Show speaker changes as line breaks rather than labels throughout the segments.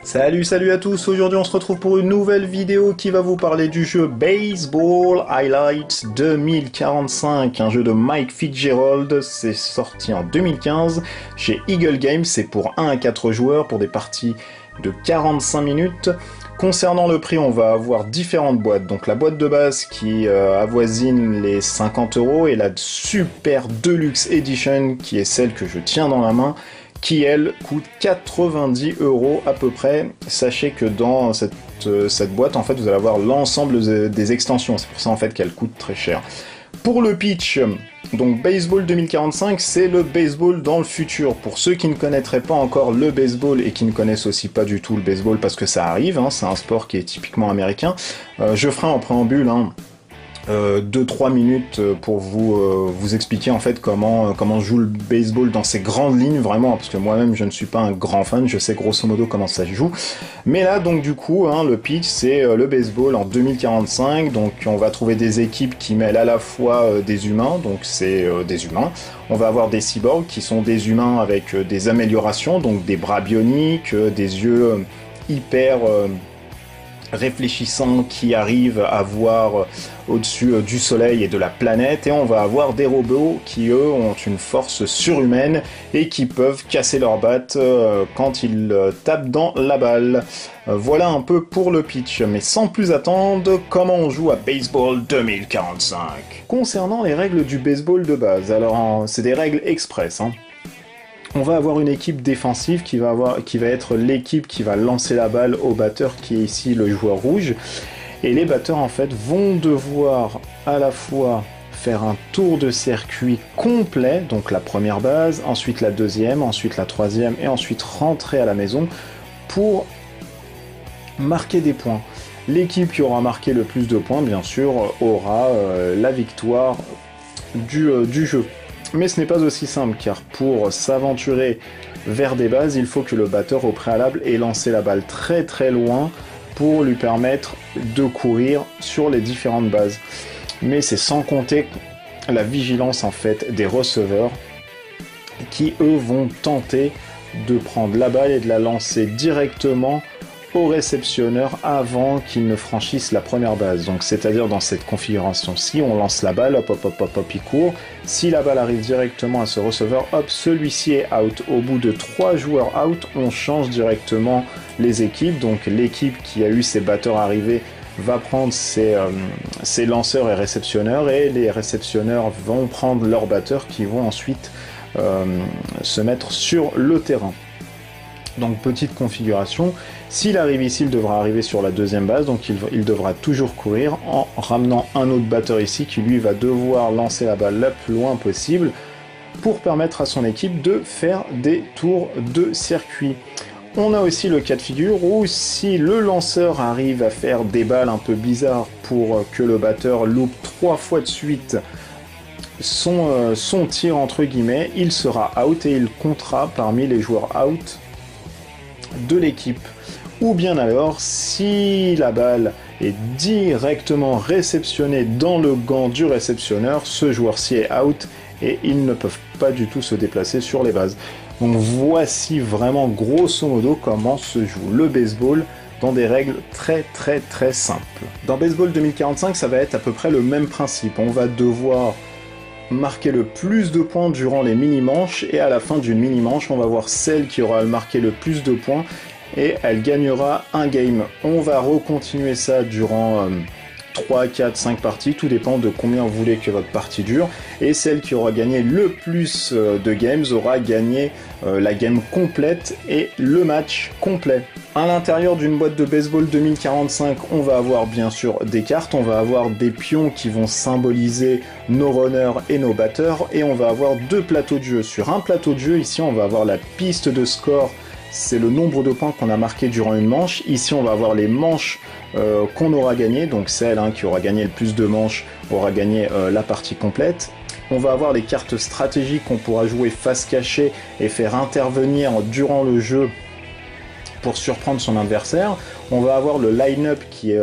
Salut à tous, aujourd'hui on se retrouve pour une nouvelle vidéo qui va vous parler du jeu Baseball Highlights 2045, un jeu de Mike Fitzgerald, c'est sorti en 2015 chez Eagle Games, c'est pour 1 à 4 joueurs pour des parties de 45 minutes. Concernant le prix, on va avoir différentes boîtes, donc la boîte de base qui avoisine les 50 € et la Super Deluxe Edition qui est celle que je tiens dans la main, qui elle coûte 90 € à peu près. Sachez que dans cette boîte en fait vous allez avoir l'ensemble des extensions, c'est pour ça en fait qu'elle coûte très cher. Pour le pitch, donc Baseball 2045, c'est le baseball dans le futur. Pour ceux qui ne connaîtraient pas encore le baseball et qui ne connaissent aussi pas du tout le baseball parce que ça arrive, hein, c'est un sport qui est typiquement américain, je ferai en préambule 2-3 minutes pour vous expliquer en fait comment joue le baseball dans ses grandes lignes vraiment, parce que moi-même je ne suis pas un grand fan, je sais grosso modo comment ça se joue. Mais là donc du coup le pitch c'est le baseball en 2045, donc on va trouver des équipes qui mêlent à la fois des humains, donc c'est des humains, on va avoir des cyborgs qui sont des humains avec des améliorations, donc des bras bioniques, des yeux hyper réfléchissants qui arrivent à voir au-dessus du soleil et de la planète, et on va avoir des robots qui eux ont une force surhumaine et qui peuvent casser leurs battes quand ils tapent dans la balle. Voilà un peu pour le pitch, mais sans plus attendre, comment on joue à Baseball 2045. Concernant les règles du baseball de base, alors c'est des règles express, hein. On va avoir une équipe défensive qui va être l'équipe qui va lancer la balle au batteur qui est ici le joueur rouge. Et les batteurs en fait vont devoir à la fois faire un tour de circuit complet, donc la première base, ensuite la deuxième, ensuite la troisième et ensuite rentrer à la maison pour marquer des points. L'équipe qui aura marqué le plus de points, bien sûr, aura la victoire du jeu. Mais ce n'est pas aussi simple, car pour s'aventurer vers des bases, il faut que le batteur au préalable ait lancé la balle très très loin pour lui permettre de courir sur les différentes bases. Mais c'est sans compter la vigilance en fait des receveurs qui eux vont tenter de prendre la balle et de la lancer directement au réceptionneur avant qu'il ne franchisse la première base. Donc c'est-à-dire dans cette configuration-ci, on lance la balle, hop, il court. Si la balle arrive directement à ce receveur, hop, celui-ci est out. Au bout de 3 joueurs out, on change directement les équipes. Donc l'équipe qui a eu ses batteurs arrivés va prendre ses lanceurs et réceptionneurs, et les réceptionneurs vont prendre leurs batteurs qui vont ensuite se mettre sur le terrain. Donc petite configuration, s'il arrive ici, il devra arriver sur la deuxième base, donc il devra toujours courir en ramenant un autre batteur ici qui lui va devoir lancer la balle la plus loin possible pour permettre à son équipe de faire des tours de circuit. On a aussi le cas de figure où si le lanceur arrive à faire des balles un peu bizarres pour que le batteur loupe 3 fois de suite son tir entre guillemets, il sera out et il comptera parmi les joueurs out de l'équipe. Ou bien alors, si la balle est directement réceptionnée dans le gant du réceptionneur, ce joueur-ci est out et ils ne peuvent pas du tout se déplacer sur les bases. Donc voici vraiment grosso modo comment se joue le baseball dans des règles très simples. Dans Baseball 2045, ça va être à peu près le même principe. On va devoir marquer le plus de points durant les mini-manches, et à la fin d'une mini-manche, on va voir celle qui aura marqué le plus de points et elle gagnera un game. On va recontinuer ça durant 3, 4, 5 parties, tout dépend de combien vous voulez que votre partie dure, et celle qui aura gagné le plus de games aura gagné la game complète et le match complet. À l'intérieur d'une boîte de Baseball 2045, on va avoir bien sûr des cartes, on va avoir des pions qui vont symboliser nos runners et nos batteurs, et on va avoir 2 plateaux de jeu. Sur un plateau de jeu, ici on va avoir la piste de score, c'est le nombre de points qu'on a marqué durant une manche. Ici on va avoir les manches qu'on aura gagnées, donc celle qui aura gagné le plus de manches aura gagné la partie complète. On va avoir les cartes stratégiques qu'on pourra jouer face cachée et faire intervenir durant le jeu pour surprendre son adversaire. On va avoir le line-up qui est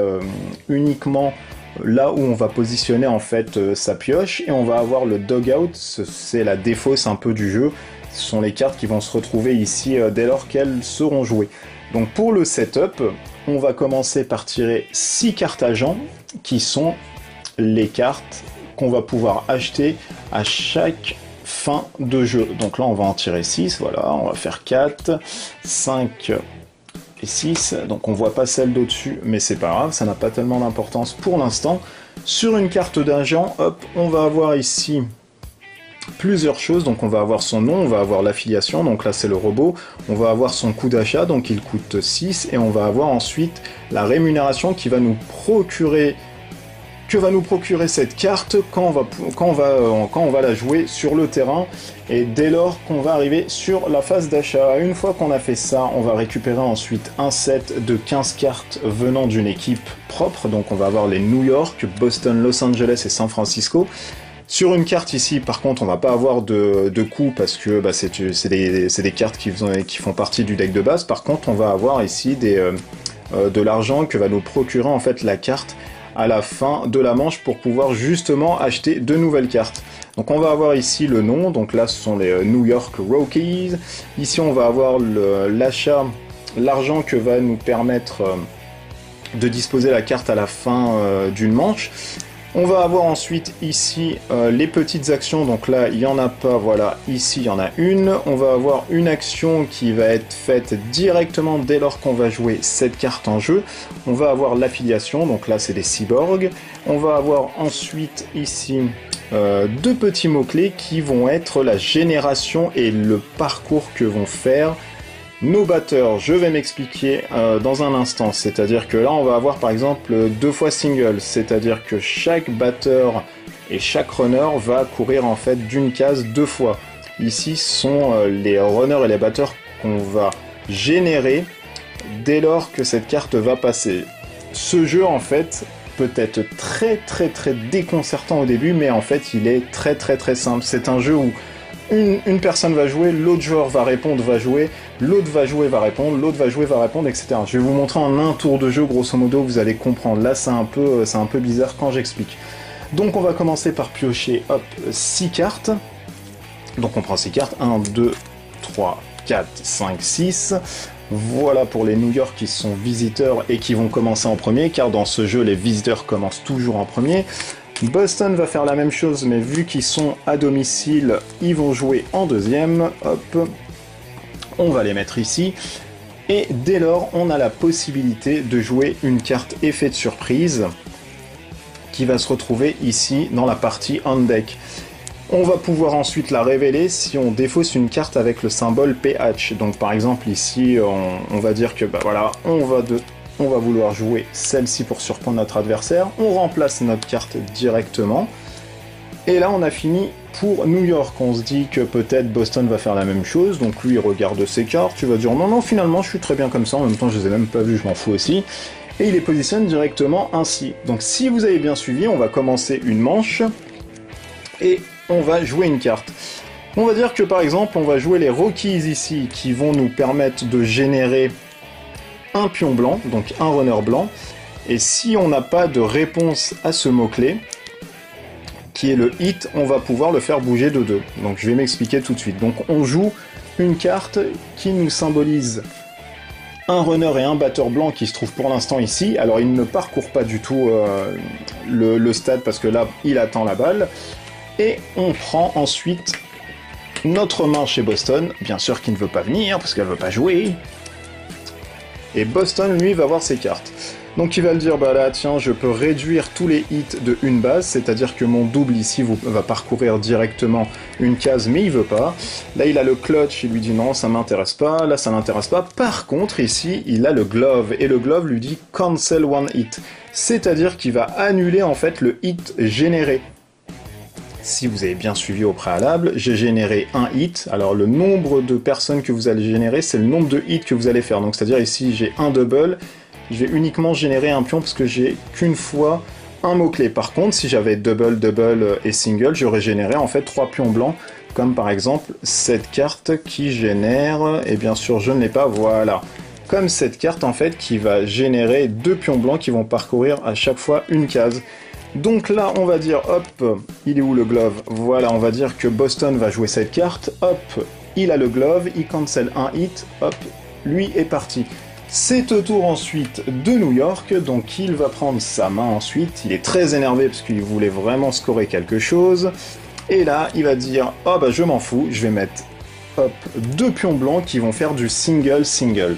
uniquement là où on va positionner en fait sa pioche, et on va avoir le Dugout, c'est la défausse un peu du jeu. Ce sont les cartes qui vont se retrouver ici dès lors qu'elles seront jouées. Donc pour le setup, on va commencer par tirer 6 cartes agents, qui sont les cartes qu'on va pouvoir acheter à chaque fin de jeu. Donc là on va en tirer 6, voilà, on va faire 4, 5 et 6, donc on voit pas celle d'au-dessus, mais c'est pas grave, ça n'a pas tellement d'importance pour l'instant. Sur une carte d'agent, hop, on va avoir ici plusieurs choses, donc on va avoir son nom, on va avoir l'affiliation, donc là c'est le robot, on va avoir son coût d'achat, donc il coûte 6, et on va avoir ensuite la rémunération qui va nous procurer cette carte quand on va la jouer sur le terrain, et dès lors qu'on va arriver sur la phase d'achat. Une fois qu'on a fait ça, on va récupérer ensuite un set de 15 cartes venant d'une équipe propre, donc on va avoir les New York, Boston, Los Angeles et San Francisco. Sur une carte ici, par contre, on va pas avoir de coût parce que bah, c'est des cartes qui font partie du deck de base. Par contre, on va avoir ici de l'argent que va nous procurer en fait la carte à la fin de la manche pour pouvoir justement acheter de nouvelles cartes. Donc on va avoir ici le nom, donc là ce sont les New York Rockies. Ici on va avoir l'achat, l'argent que va nous permettre de disposer la carte à la fin d'une manche. On va avoir ensuite ici les petites actions, donc là il n'y en a pas, voilà, ici il y en a une. On va avoir une action qui va être faite directement dès lors qu'on va jouer cette carte en jeu. On va avoir l'affiliation, donc là c'est des cyborgs. On va avoir ensuite ici deux petits mots-clés qui vont être la génération et le parcours que vont faire nos batteurs. Je vais m'expliquer dans un instant, c'est-à-dire que là on va avoir par exemple 2 fois single, c'est-à-dire que chaque batteur et chaque runner va courir en fait d'une case 2 fois. Ici sont les runners et les batteurs qu'on va générer dès lors que cette carte va passer. Ce jeu en fait peut être très déconcertant au début, mais en fait il est très simple. C'est un jeu où une personne va jouer, l'autre joueur va répondre, va jouer, l'autre va jouer, va répondre, l'autre va jouer, va répondre, etc. Je vais vous montrer en un tour de jeu, grosso modo, vous allez comprendre. Là, c'est un peu bizarre quand j'explique. Donc, on va commencer par piocher, hop, 6 cartes. Donc, on prend 6 cartes. 1, 2, 3, 4, 5, 6. Voilà pour les New York qui sont visiteurs et qui vont commencer en premier, car dans ce jeu, les visiteurs commencent toujours en premier. Boston va faire la même chose, mais vu qu'ils sont à domicile, ils vont jouer en deuxième. Hop, on va les mettre ici. Et dès lors, on a la possibilité de jouer une carte effet de surprise qui va se retrouver ici dans la partie on deck. On va pouvoir ensuite la révéler si on défausse une carte avec le symbole PH. Donc par exemple ici, on va dire que bah voilà, on va vouloir jouer celle-ci pour surprendre notre adversaire. On remplace notre carte directement. Et là, on a fini pour New York. On se dit que peut-être Boston va faire la même chose. Donc lui, il regarde ses cartes. Tu vas dire non, finalement, je suis très bien comme ça. En même temps, je les ai même pas vus, je m'en fous aussi. Et il les positionne directement ainsi. Donc si vous avez bien suivi, on va commencer une manche. Et on va jouer une carte. On va dire que par exemple, on va jouer les Rockies ici, qui vont nous permettre de générer un pion blanc, donc un runner blanc, et si on n'a pas de réponse à ce mot-clé, qui est le hit, on va pouvoir le faire bouger de 2. Donc je vais m'expliquer tout de suite. Donc on joue une carte qui nous symbolise un runner et un batteur blanc qui se trouvent pour l'instant ici. Alors il ne parcourt pas du tout le stade parce que là, il attend la balle. Et on prend ensuite notre main chez Boston, bien sûr qui ne veut pas venir parce qu'elle ne veut pas jouer. Et Boston, lui, va voir ses cartes. Donc il va le dire, bah là, tiens, je peux réduire tous les hits de une base, c'est-à-dire que mon double ici va parcourir directement une case, mais il veut pas. Là, il a le clutch, il lui dit non, ça m'intéresse pas, là, ça m'intéresse pas. Par contre, ici, il a le glove, et le glove lui dit cancel one hit, c'est-à-dire qu'il va annuler, en fait, le hit généré. Si vous avez bien suivi au préalable, j'ai généré un hit. Alors le nombre de personnes que vous allez générer, c'est le nombre de hits que vous allez faire. Donc c'est-à-dire ici j'ai un double, je vais uniquement générer un pion parce que j'ai qu'une fois un mot-clé. Par contre, si j'avais double, double et single, j'aurais généré en fait 3 pions blancs, comme par exemple cette carte qui génère, et bien sûr je ne l'ai pas, voilà. comme cette carte en fait qui va générer 2 pions blancs qui vont parcourir à chaque fois une case. Donc là on va dire hop, il est où le glove? Voilà, on va dire que Boston va jouer cette carte, hop, il a le glove, il cancel un hit, hop, lui est parti. C'est au tour ensuite de New York, donc il va prendre sa main ensuite, il est très énervé parce qu'il voulait vraiment scorer quelque chose, et là il va dire oh bah je m'en fous, je vais mettre hop 2 pions blancs qui vont faire du single.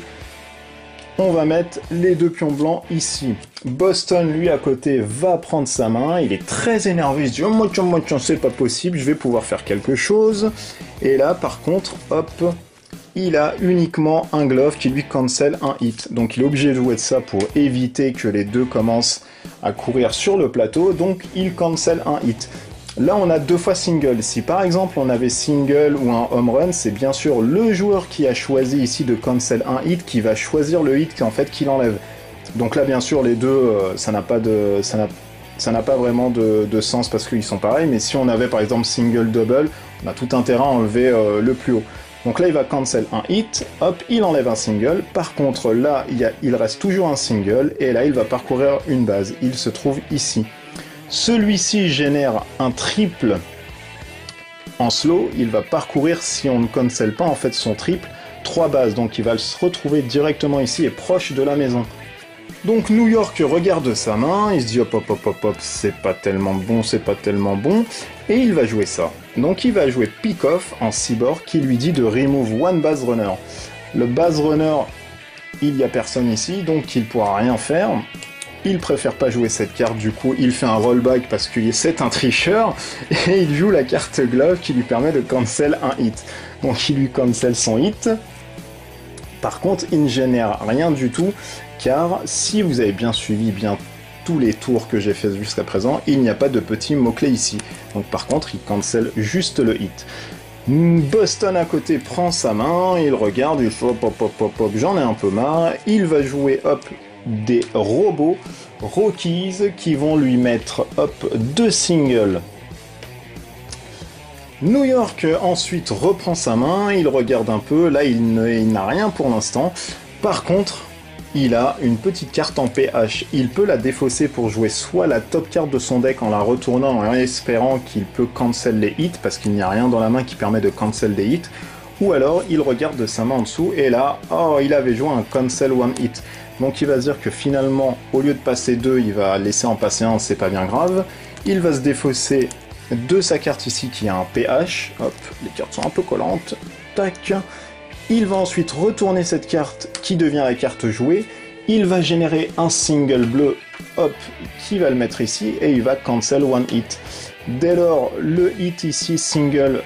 On va mettre les 2 pions blancs ici. Boston, lui, à côté, va prendre sa main. Il est très énervé. Il se dit « Oh, moi, c'est pas possible. Je vais pouvoir faire quelque chose. » Et là, par contre, hop, il a uniquement un glove qui lui cancel un hit. Donc, il est obligé de jouer de ça pour éviter que les deux commencent à courir sur le plateau. Donc, il cancel un hit. Là, on a 2 fois single. Si par exemple on avait single ou un home run, c'est bien sûr le joueur qui a choisi ici de cancel un hit qui va choisir le hit en fait qu'il enlève. Donc là, bien sûr, les deux, ça n'a pas vraiment de sens parce qu'ils sont pareils. Mais si on avait par exemple single double, on a tout intérêt à enlever le plus haut. Donc là, il va cancel un hit, hop, il enlève un single. Par contre, là, il reste toujours un single et là, il va parcourir une base. Il se trouve ici. Celui-ci génère un triple en slow, il va parcourir, si on ne cancel pas en fait son triple, 3 bases, donc il va se retrouver directement ici et proche de la maison. Donc New York regarde sa main, il se dit hop, c'est pas tellement bon, et il va jouer ça. Donc il va jouer pick-off en cyborg qui lui dit de remove one base runner. Le base runner, il n'y a personne ici, donc il pourra rien faire. Il préfère pas jouer cette carte, du coup il fait un rollback parce que c'est un tricheur, et il joue la carte glove qui lui permet de cancel un hit. Donc il lui cancel son hit. Par contre, il ne génère rien du tout, car si vous avez bien suivi tous les tours que j'ai fait jusqu'à présent, il n'y a pas de petit mot-clé ici. Donc par contre, il cancel juste le hit. Boston à côté prend sa main, il regarde, il fait hop, j'en ai un peu marre, il va jouer hop des robots, Rockies, qui vont lui mettre hop 2 singles. New York ensuite reprend sa main, il regarde un peu, là il n'a rien pour l'instant. Par contre, il a une petite carte en PH. Il peut la défausser pour jouer soit la top carte de son deck en la retournant en espérant qu'il peut cancel les hits, parce qu'il n'y a rien dans la main qui permet de cancel des hits, ou alors il regarde de sa main en dessous et là, oh, il avait joué un cancel one hit. Donc il va se dire que finalement, au lieu de passer 2, il va laisser en passer 1, c'est pas bien grave. Il va se défausser de sa carte ici qui a un PH. Hop, les cartes sont un peu collantes. Tac. Il va ensuite retourner cette carte qui devient la carte jouée. Il va générer un single bleu, hop, qui va le mettre ici et il va cancel one hit. Dès lors, le hit ici, single,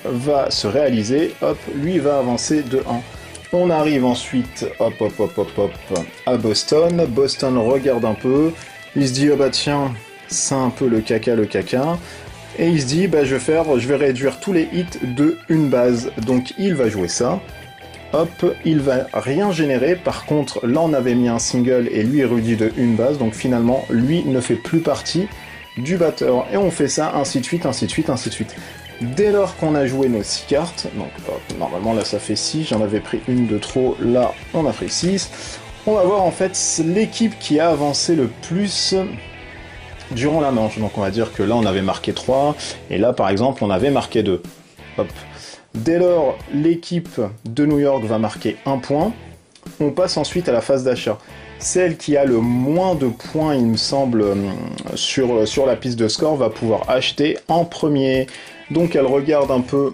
va se réaliser. Hop, lui va avancer de 1. On arrive ensuite, hop, à Boston. Boston regarde un peu. Il se dit, oh bah tiens, c'est un peu le caca. Et il se dit, bah je vais réduire tous les hits de une base. Donc il va jouer ça. Hop, il va rien générer. Par contre, là on avait mis un single et lui est réduit de une base. Donc finalement, lui ne fait plus partie du batteur. Et on fait ça, ainsi de suite. Dès lors qu'on a joué nos 6 cartes, donc hop, normalement là ça fait 6, j'en avais pris une de trop, là on a pris 6, on va voir en fait l'équipe qui a avancé le plus durant la manche. Donc on va dire que là on avait marqué 3, et là par exemple on avait marqué 2. Hop. Dès lors, l'équipe de New York va marquer 1 point, on passe ensuite à la phase d'achat. Celle qui a le moins de points, il me semble, sur la piste de score, va pouvoir acheter en premier. Donc elle regarde un peu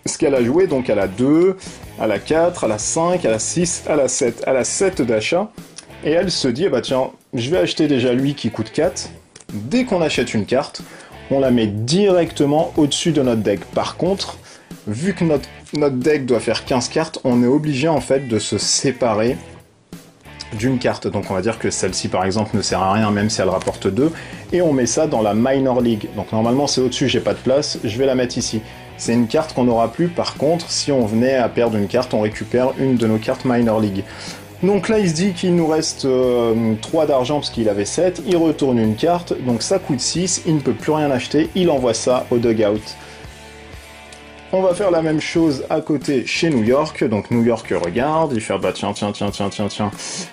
ce qu'elle a joué, donc elle a 2, elle a 4, elle a 5, elle a 6, elle a 7. Elle a 7 d'achat, et elle se dit, bah tiens, je vais acheter déjà lui qui coûte 4. Dès qu'on achète une carte, on la met directement au-dessus de notre deck. Par contre, vu que notre deck doit faire 15 cartes, on est obligé en fait de se séparer d'une carte. Donc on va dire que celle-ci par exemple ne sert à rien même si elle rapporte 2, et on met ça dans la Minor League. Donc normalement c'est au-dessus, j'ai pas de place, je vais la mettre ici. C'est une carte qu'on n'aura plus, par contre si on venait à perdre une carte, on récupère une de nos cartes Minor League. Donc là il se dit qu'il nous reste 3 d'argent parce qu'il avait 7, il retourne une carte, donc ça coûte 6, il ne peut plus rien acheter, il envoie ça au dugout. On va faire la même chose à côté chez New York. Donc New York regarde, il fait bah tiens,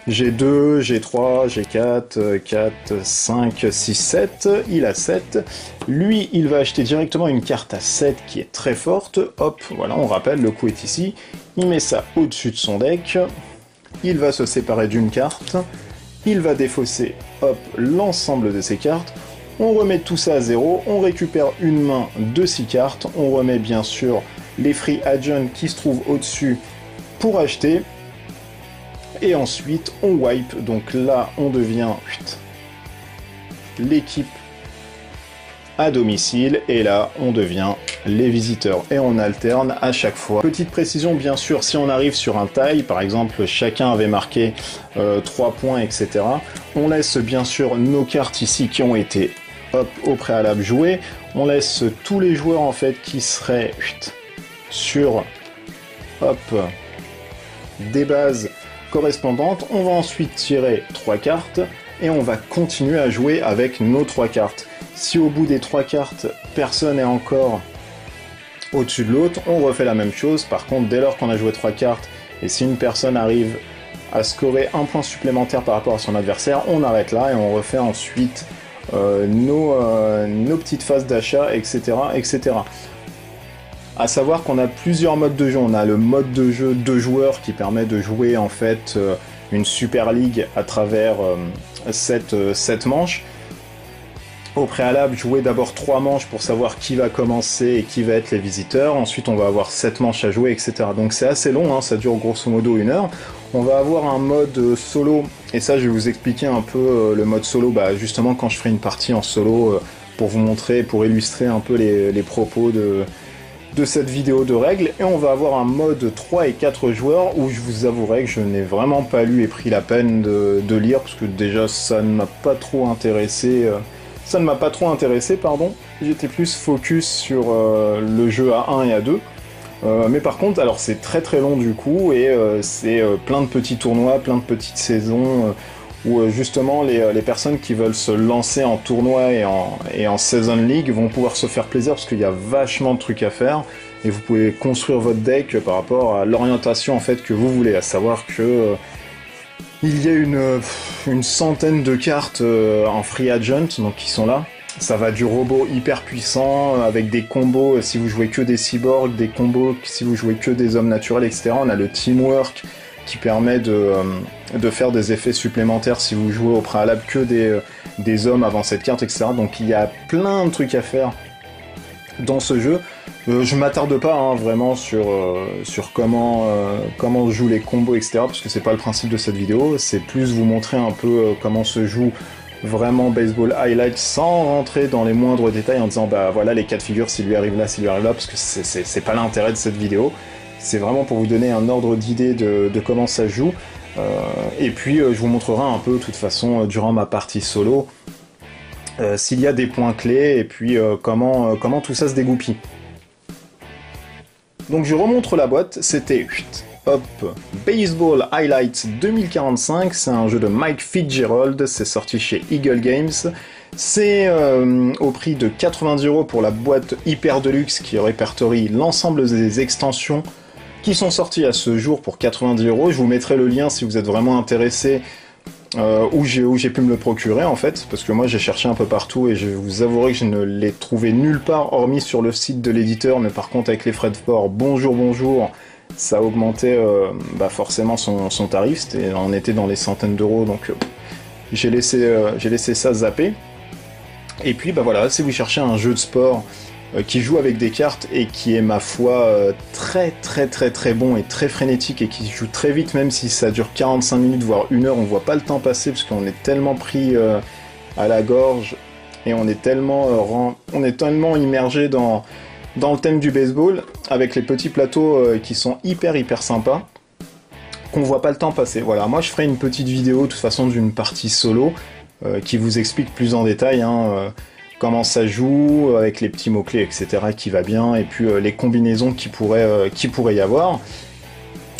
j'ai 2, j'ai 3, j'ai 4, 5, 6, 7, il a 7. Lui, il va acheter directement une carte à 7 qui est très forte. Hop, voilà, on rappelle, le coup est ici. Il met ça au-dessus de son deck. Il va se séparer d'une carte. Il va défausser, hop, l'ensemble de ses cartes. On remet tout ça à 0, on récupère une main de 6 cartes, on remet bien sûr les free agents qui se trouvent au-dessus pour acheter, et ensuite on wipe, donc là on devient l'équipe à domicile, et là on devient les visiteurs, et on alterne à chaque fois. Petite précision bien sûr, si on arrive sur un tie, par exemple chacun avait marqué 3 points, etc., on laisse bien sûr nos cartes ici qui ont été hop, au préalable jouées, on laisse tous les joueurs en fait qui seraient sur hop, des bases correspondantes, on va ensuite tirer 3 cartes, et on va continuer à jouer avec nos 3 cartes. Si au bout des 3 cartes, personne n'est encore au-dessus de l'autre, on refait la même chose. Par contre, dès lors qu'on a joué 3 cartes, et si une personne arrive à scorer un point supplémentaire par rapport à son adversaire, on arrête là et on refait ensuite nos petites phases d'achat, etc., etc. À savoir qu'on a plusieurs modes de jeu. On a le mode de jeu 2 joueurs qui permet de jouer en fait une Super League à travers 7 manches. Au préalable, jouer d'abord 3 manches pour savoir qui va commencer et qui va être les visiteurs. Ensuite, on va avoir 7 manches à jouer, etc. Donc c'est assez long, hein, ça dure grosso modo 1 heure. On va avoir un mode solo, et ça je vais vous expliquer un peu le mode solo, bah, justement quand je ferai une partie en solo, pour vous montrer, pour illustrer un peu les propos de cette vidéo de règles. Et on va avoir un mode 3 et 4 joueurs, où je vous avouerai que je n'ai vraiment pas lu et pris la peine de lire, parce que déjà ça ne m'a pas trop intéressé. Pardon. J'étais plus focus sur le jeu à 1 et à 2. Mais par contre, alors c'est très très long du coup, et c'est plein de petits tournois, plein de petites saisons, où justement les personnes qui veulent se lancer en tournoi et en Season League vont pouvoir se faire plaisir, parce qu'il y a vachement de trucs à faire, et vous pouvez construire votre deck par rapport à l'orientation en fait que vous voulez, à savoir que il y a une centaine de cartes en free agent, donc qui sont là. Ça va du robot hyper puissant, avec des combos si vous jouez que des cyborgs, des combos si vous jouez que des hommes naturels, etc. On a le teamwork qui permet de faire des effets supplémentaires si vous jouez au préalable que des hommes avant cette carte, etc. Donc il y a plein de trucs à faire dans ce jeu. Je m'attarde pas hein, vraiment sur comment on joue les combos, etc. parce que c'est pas le principe de cette vidéo, c'est plus vous montrer un peu comment se joue vraiment baseball highlights, sans rentrer dans les moindres détails en disant bah voilà les cas de figure s'il lui arrive là, parce que c'est pas l'intérêt de cette vidéo. C'est vraiment pour vous donner un ordre d'idée de comment ça se joue. Et puis je vous montrerai un peu de toute façon durant ma partie solo s'il y a des points clés, et puis comment tout ça se dégoupille. Donc je remontre la boîte, c'était hop, Baseball Highlights 2045, c'est un jeu de Mike Fitzgerald, c'est sorti chez Eagle Games. C'est au prix de 90 € pour la boîte Hyper Deluxe qui répertorie l'ensemble des extensions qui sont sorties à ce jour pour 90 €. Je vous mettrai le lien si vous êtes vraiment intéressé où j'ai pu me le procurer en fait, parce que moi j'ai cherché un peu partout et je vous avouerai que je ne l'ai trouvé nulle part hormis sur le site de l'éditeur, mais par contre avec les frais de port, bonjour, ça a augmenté forcément son tarif, on était dans les centaines d'euros, donc j'ai laissé ça zapper. Et puis voilà, si vous cherchez un jeu de sport qui joue avec des cartes et qui est ma foi très bon et très frénétique et qui joue très vite, même si ça dure 45 minutes voire 1 heure, on voit pas le temps passer parce qu'on est tellement pris à la gorge et on est tellement immergé dans le thème du baseball avec les petits plateaux qui sont hyper sympas qu'on voit pas le temps passer. Voilà, moi je ferai une petite vidéo de toute façon d'une partie solo qui vous explique plus en détail comment ça joue, avec les petits mots-clés, etc. qui va bien, et puis les combinaisons qui pourrait y avoir.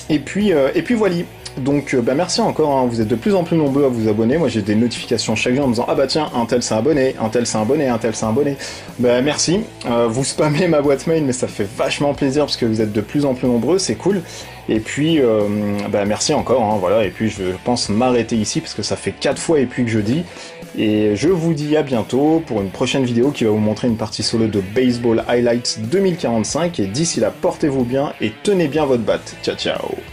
Et puis voilà. Donc bah merci encore, hein. Vous êtes de plus en plus nombreux à vous abonner, moi j'ai des notifications chaque jour en me disant ah bah tiens, un tel s'est abonné, un tel s'est abonné, un tel s'est abonné. Bah merci, vous spammez ma boîte mail mais ça fait vachement plaisir parce que vous êtes de plus en plus nombreux, c'est cool. Et puis bah merci encore, hein, voilà, et puis je pense m'arrêter ici parce que ça fait 4 fois et puis que je dis. Et je vous dis à bientôt pour une prochaine vidéo qui va vous montrer une partie solo de Baseball Highlights 2045 et d'ici là portez-vous bien et tenez bien votre batte. Ciao ciao.